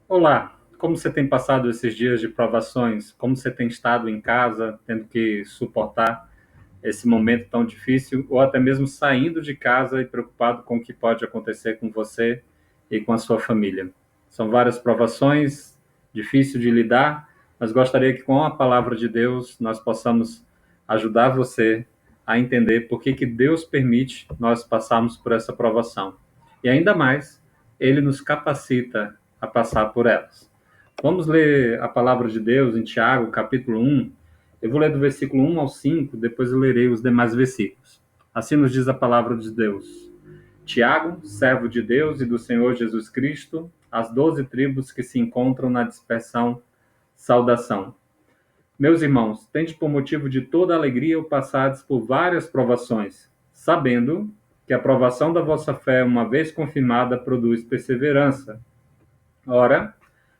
Olá, como você tem passado esses dias de provações? Como você tem estado em casa, tendo que suportar esse momento tão difícil, ou até mesmo saindo de casa e preocupado com o que pode acontecer com você e com a sua família? São várias provações, difícil de lidar, mas gostaria que com a palavra de Deus nós possamos ajudar você a entender por que Deus permite nós passarmos por essa provação. E ainda mais, Ele nos capacita a passar por elas. Vamos ler a palavra de Deus em Tiago, capítulo 1. Eu vou ler do versículo 1 ao 5, depois eu lerei os demais versículos. Assim nos diz a palavra de Deus. Tiago, servo de Deus e do Senhor Jesus Cristo, as 12 tribos que se encontram na dispersão, saudação. Meus irmãos, tende por motivo de toda alegria o passardes por várias provações, sabendo que a provação da vossa fé, uma vez confirmada, produz perseverança. Ora,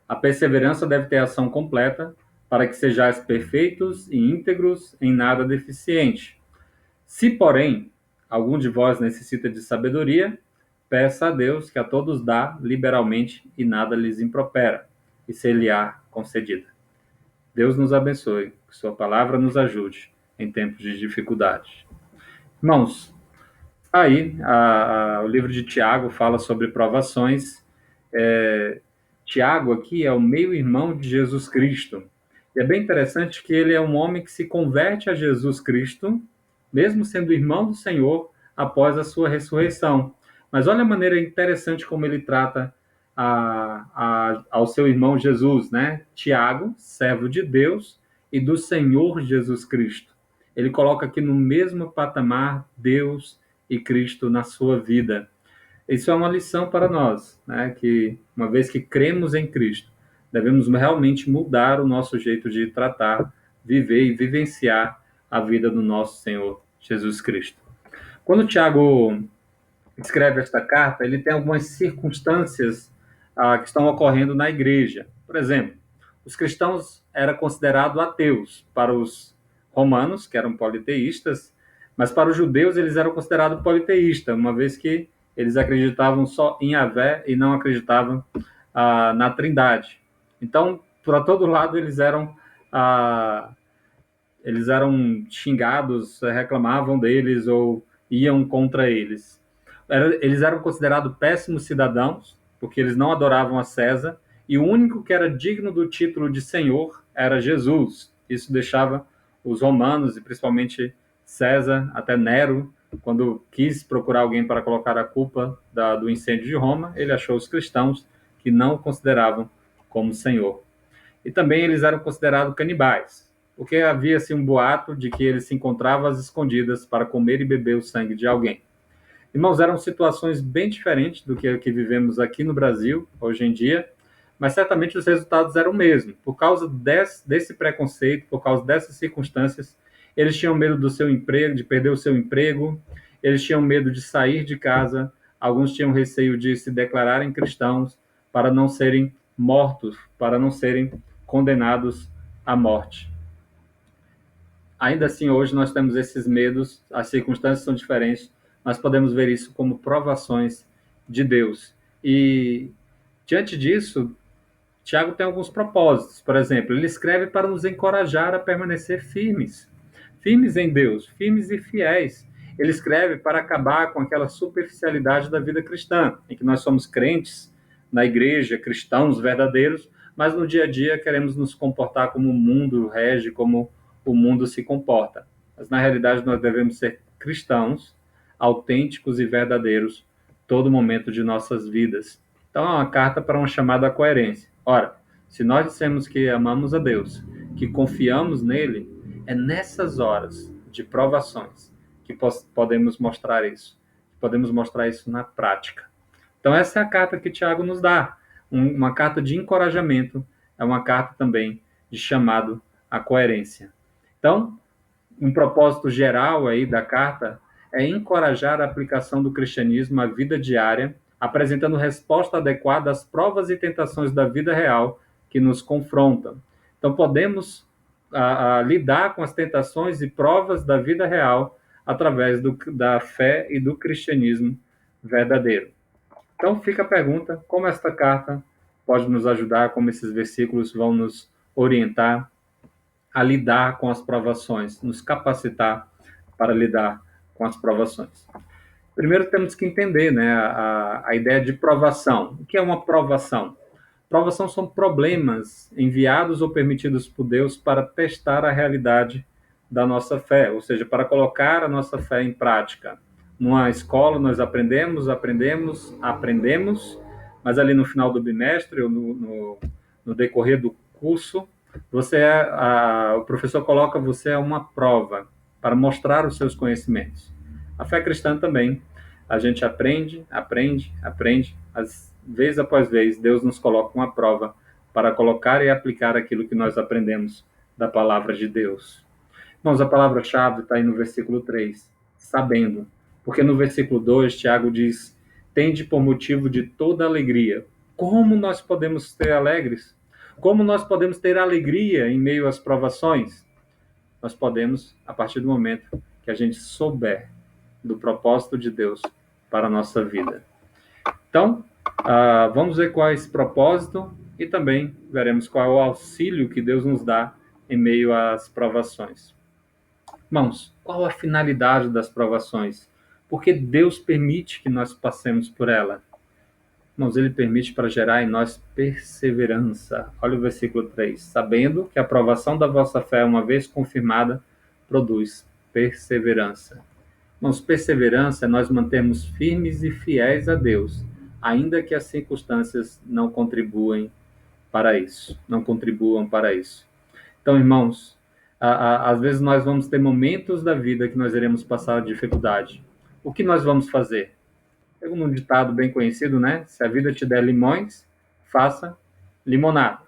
a perseverança deve ter ação completa, para que sejais perfeitos e íntegros, em nada deficiente. Se, porém, algum de vós necessita de sabedoria, peça a Deus que a todos dá liberalmente e nada lhes impropera, e ser-lhe-á concedida. Deus nos abençoe, que Sua palavra nos ajude em tempos de dificuldade. Irmãos, aí o livro de Tiago fala sobre provações. Tiago aqui é o meio-irmão de Jesus Cristo. E é bem interessante que ele é um homem que se converte a Jesus Cristo, mesmo sendo irmão do Senhor, após a sua ressurreição. Mas olha a maneira interessante como ele trata ao seu irmão Jesus, né? Tiago, servo de Deus e do Senhor Jesus Cristo. Ele coloca aqui no mesmo patamar Deus e Cristo na sua vida. Isso é uma lição para nós, né? Que uma vez que cremos em Cristo, devemos realmente mudar o nosso jeito de tratar, viver e vivenciar a vida do nosso Senhor Jesus Cristo. Quando Tiago escreve esta carta, ele tem algumas circunstâncias que estão ocorrendo na igreja. Por exemplo, os cristãos eram considerados ateus para os romanos, que eram politeístas, mas para os judeus eles eram considerados politeístas, uma vez que eles acreditavam só em Yahvé e não acreditavam na Trindade. Então, para todo lado eles eram xingados, reclamavam deles ou iam contra eles. Eles eram considerados péssimos cidadãos, porque eles não adoravam a César, e o único que era digno do título de Senhor era Jesus. Isso deixava os romanos, e principalmente César, até Nero, quando quis procurar alguém para colocar a culpa do incêndio de Roma, ele achou os cristãos que não o consideravam como Senhor. E também eles eram considerados canibais, porque havia assim, um boato de que eles se encontravam às escondidas para comer e beber o sangue de alguém. Irmãos, eram situações bem diferentes do que vivemos aqui no Brasil, hoje em dia, mas certamente os resultados eram o mesmo. Por causa desse preconceito, por causa dessas circunstâncias, eles tinham medo do seu emprego, de perder o seu emprego, eles tinham medo de sair de casa, alguns tinham receio de se declararem cristãos para não serem mortos, para não serem condenados à morte. Ainda assim, hoje nós temos esses medos, as circunstâncias são diferentes, mas podemos ver isso como provações de Deus. E, diante disso, Tiago tem alguns propósitos. Por exemplo, ele escreve para nos encorajar a permanecer firmes, firmes em Deus, firmes e fiéis. Ele escreve para acabar com aquela superficialidade da vida cristã, em que nós somos crentes na igreja, cristãos verdadeiros, mas no dia a dia queremos nos comportar como o mundo rege, como o mundo se comporta. Mas na realidade nós devemos ser cristãos autênticos e verdadeiros todo momento de nossas vidas. Então é uma carta para uma chamada à coerência. Ora, se nós dissemos que amamos a Deus, que confiamos nele, é nessas horas de provações que podemos mostrar isso. Podemos mostrar isso na prática. Então essa é a carta que Tiago nos dá. Uma carta de encorajamento, é uma carta também de chamado à coerência. Então, um propósito geral aí da carta é encorajar a aplicação do cristianismo à vida diária, apresentando resposta adequada às provas e tentações da vida real que nos confrontam. Então, podemos lidar com as tentações e provas da vida real através da fé e do cristianismo verdadeiro. Então, fica a pergunta: como esta carta pode nos ajudar, como esses versículos vão nos orientar a lidar com as provações, nos capacitar para lidar com as provações. Primeiro temos que entender, né, a ideia de provação. O que é uma provação? Provação são problemas enviados ou permitidos por Deus para testar a realidade da nossa fé, ou seja, para colocar a nossa fé em prática. Numa escola nós aprendemos, mas ali no final do bimestre ou no decorrer do curso, o professor coloca você a uma prova para mostrar os seus conhecimentos. A fé cristã também. A gente aprende, vez após vez, Deus nos coloca uma prova para colocar e aplicar aquilo que nós aprendemos da palavra de Deus. Irmãos, a palavra-chave está aí no versículo 3, sabendo. Porque no versículo 2, Tiago diz, tende por motivo de toda alegria. Como nós podemos ser alegres? Como nós podemos ter alegria em meio às provações? Nós podemos, a partir do momento que a gente souber do propósito de Deus para a nossa vida. Então, vamos ver qual é esse propósito e também veremos qual é o auxílio que Deus nos dá em meio às provações. Irmãos, qual a finalidade das provações? Porque Deus permite que nós passemos por ela. Irmãos, Ele permite para gerar em nós perseverança. Olha o versículo 3. Sabendo que a aprovação da vossa fé, uma vez confirmada, produz perseverança. Irmãos, perseverança é nós mantermos firmes e fiéis a Deus, ainda que as circunstâncias não contribuam para isso. Então, irmãos, às vezes nós vamos ter momentos da vida que nós iremos passar dificuldade. O que nós vamos fazer? Tem um ditado bem conhecido, né? Se a vida te der limões, faça limonada.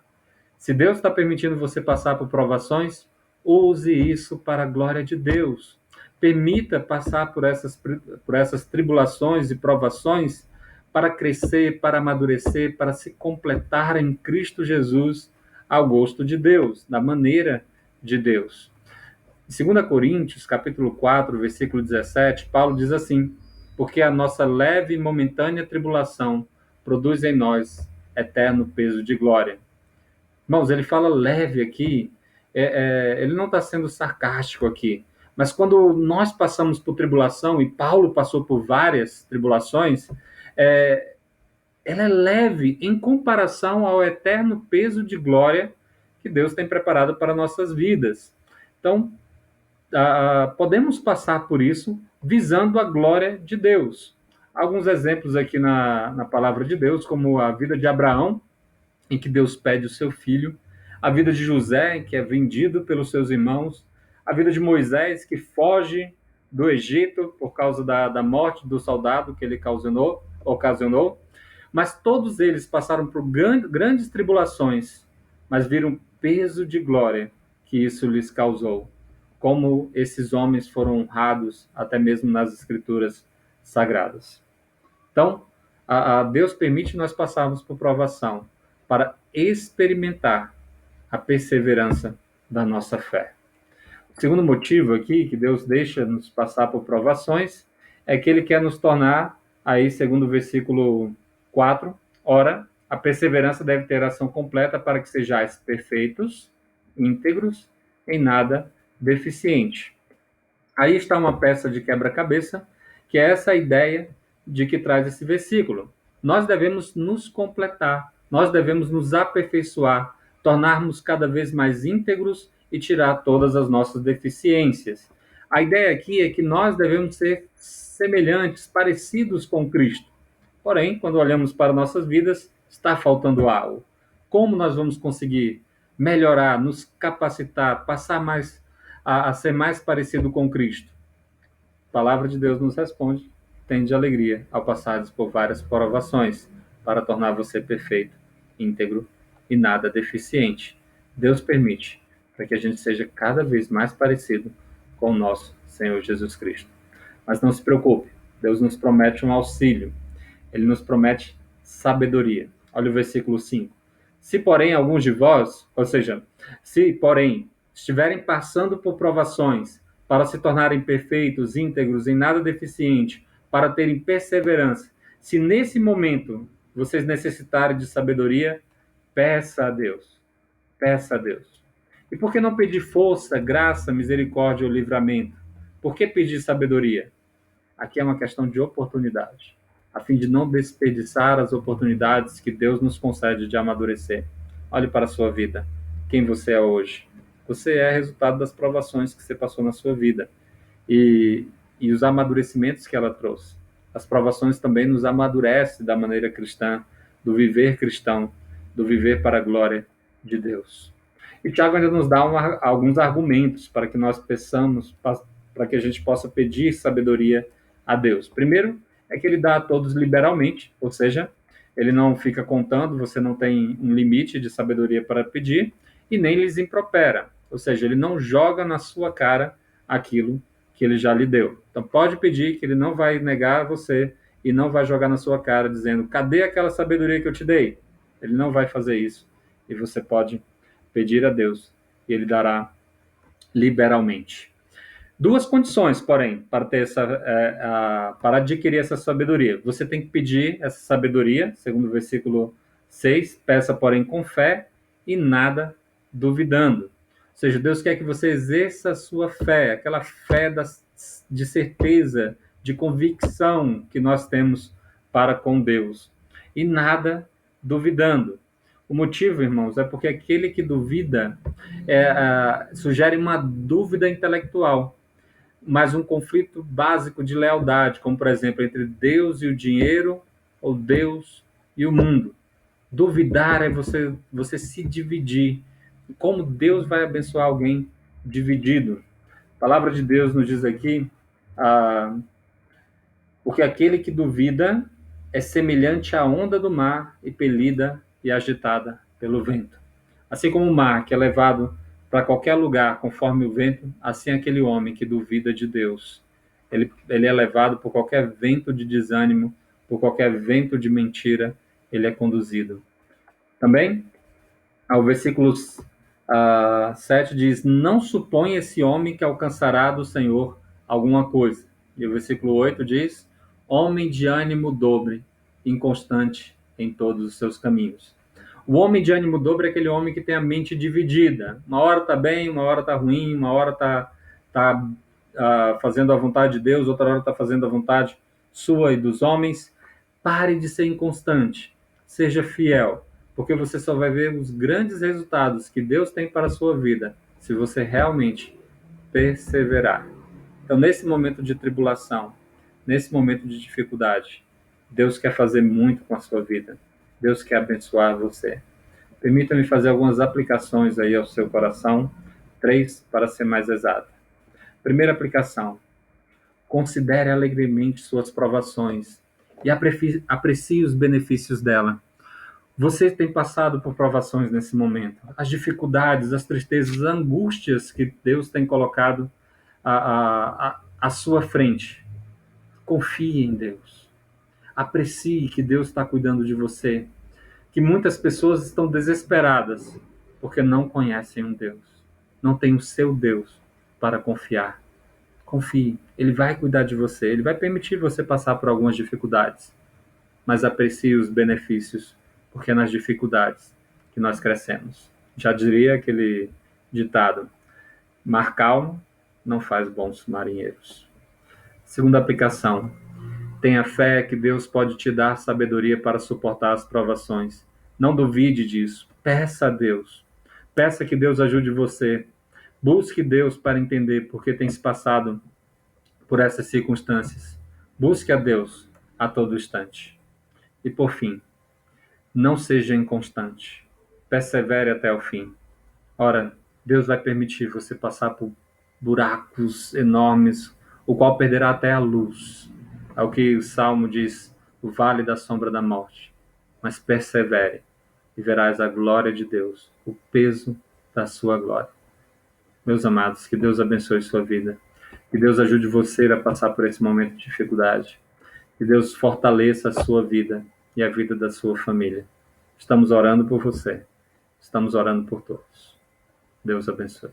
Se Deus está permitindo você passar por provações, use isso para a glória de Deus. Permita passar por essas tribulações e provações para crescer, para amadurecer, para se completar em Cristo Jesus ao gosto de Deus, da maneira de Deus. Em 2 Coríntios, capítulo 4, versículo 17, Paulo diz assim, porque a nossa leve e momentânea tribulação produz em nós eterno peso de glória. Irmãos, ele fala leve aqui, ele não está sendo sarcástico aqui, mas quando nós passamos por tribulação, e Paulo passou por várias tribulações, ela é leve em comparação ao eterno peso de glória que Deus tem preparado para nossas vidas. Então, podemos passar por isso visando a glória de Deus. Alguns exemplos aqui na palavra de Deus, como a vida de Abraão, em que Deus pede o seu filho, a vida de José, em que é vendido pelos seus irmãos, a vida de Moisés, que foge do Egito por causa da morte do soldado que ele ocasionou, mas todos eles passaram por grandes tribulações, mas viram peso de glória que isso lhes causou. Como esses homens foram honrados até mesmo nas escrituras sagradas. Então, Deus permite nós passarmos por provação para experimentar a perseverança da nossa fé. O segundo motivo aqui que Deus deixa nos passar por provações é que Ele quer nos tornar, aí segundo o versículo 4, ora, a perseverança deve ter ação completa para que sejais perfeitos, íntegros, em nada deficiente. Aí está uma peça de quebra-cabeça, que é essa ideia de que traz esse versículo. Nós devemos nos completar, nós devemos nos aperfeiçoar, tornarmos cada vez mais íntegros e tirar todas as nossas deficiências. A ideia aqui é que nós devemos ser semelhantes, parecidos com Cristo. Porém, quando olhamos para nossas vidas, está faltando algo. Como nós vamos conseguir melhorar, nos capacitar, passar a ser mais parecido com Cristo? A palavra de Deus nos responde, tende alegria ao passares por várias provações, para tornar você perfeito, íntegro e nada deficiente. Deus permite para que a gente seja cada vez mais parecido com o nosso Senhor Jesus Cristo. Mas não se preocupe, Deus nos promete um auxílio, Ele nos promete sabedoria. Olha o versículo 5. Se, porém, alguns de vós, ou seja, se, porém, estiverem passando por provações, para se tornarem perfeitos, íntegros, em nada deficiente, para terem perseverança, se nesse momento vocês necessitarem de sabedoria, Peça a Deus. Peça a Deus. E por que não pedir força, graça, misericórdia ou livramento? Por que pedir sabedoria? Aqui é uma questão de oportunidade, a fim de não desperdiçar as oportunidades que Deus nos concede de amadurecer. Olhe para a sua vida. Quem você é hoje? Você é resultado das provações que você passou na sua vida e, e os amadurecimentos que ela trouxe. As provações também nos amadurecem da maneira cristã, do viver cristão, do viver para a glória de Deus. E Tiago ainda nos dá alguns argumentos para que nós peçamos, para que a gente possa pedir sabedoria a Deus. Primeiro, é que ele dá a todos liberalmente, ou seja, ele não fica contando, você não tem um limite de sabedoria para pedir, e nem lhes impropera, ou seja, ele não joga na sua cara aquilo que ele já lhe deu. Então pode pedir que ele não vai negar a você e não vai jogar na sua cara dizendo: cadê aquela sabedoria que eu te dei? Ele não vai fazer isso. E você pode pedir a Deus e ele dará liberalmente. Duas condições, porém, para ter para adquirir essa sabedoria. Você tem que pedir essa sabedoria, segundo o versículo 6, peça, porém, com fé e nada duvidando. Ou seja, Deus quer que você exerça a sua fé, aquela fé de certeza, de convicção que nós temos para com Deus. E nada duvidando. O motivo, irmãos, é porque aquele que duvida sugere uma dúvida intelectual, mas um conflito básico de lealdade, como, por exemplo, entre Deus e o dinheiro ou Deus e o mundo. Duvidar é você se dividir. Como Deus vai abençoar alguém dividido? A palavra de Deus nos diz aqui, porque aquele que duvida é semelhante à onda do mar, impelida e agitada pelo vento. Assim como o mar, que é levado para qualquer lugar conforme o vento, assim aquele homem que duvida de Deus. Ele é levado por qualquer vento de desânimo, por qualquer vento de mentira, ele é conduzido. Também, ao versículo 7 diz: não supõe esse homem que alcançará do Senhor alguma coisa. E o versículo 8 diz: homem de ânimo dobre, inconstante em todos os seus caminhos. O homem de ânimo dobre é aquele homem que tem a mente dividida. Uma hora está bem, uma hora está ruim, uma hora está fazendo a vontade de Deus, outra hora está fazendo a vontade sua e dos homens. Pare de ser inconstante. Seja fiel, porque você só vai ver os grandes resultados que Deus tem para a sua vida se você realmente perseverar. Então, nesse momento de tribulação, nesse momento de dificuldade, Deus quer fazer muito com a sua vida. Deus quer abençoar você. Permita-me fazer algumas aplicações aí ao seu coração, 3 para ser mais exato. Primeira aplicação: considere alegremente suas provações e aprecie os benefícios dela. Você tem passado por provações nesse momento, as dificuldades, as tristezas, as angústias que Deus tem colocado à sua frente. Confie em Deus. Aprecie que Deus está cuidando de você. Que muitas pessoas estão desesperadas porque não conhecem um Deus. Não tem o seu Deus para confiar. Confie. Ele vai cuidar de você. Ele vai permitir você passar por algumas dificuldades. Mas aprecie os benefícios, porque é nas dificuldades que nós crescemos. Já diria aquele ditado: mar calmo não faz bons marinheiros. Segunda aplicação: tenha fé que Deus pode te dar sabedoria para suportar as provações. Não duvide disso. Peça a Deus. Peça que Deus ajude você. Busque Deus para entender por que tem se passado por essas circunstâncias. Busque a Deus a todo instante. E por fim, não seja inconstante. Persevere até o fim. Ora, Deus vai permitir você passar por buracos enormes, o qual perderá até a luz. É o que o Salmo diz, o vale da sombra da morte. Mas persevere e verás a glória de Deus, o peso da sua glória. Meus amados, que Deus abençoe sua vida. Que Deus ajude você a passar por esse momento de dificuldade. Que Deus fortaleça a sua vida e a vida da sua família. Estamos orando por você. Estamos orando por todos. Deus abençoe.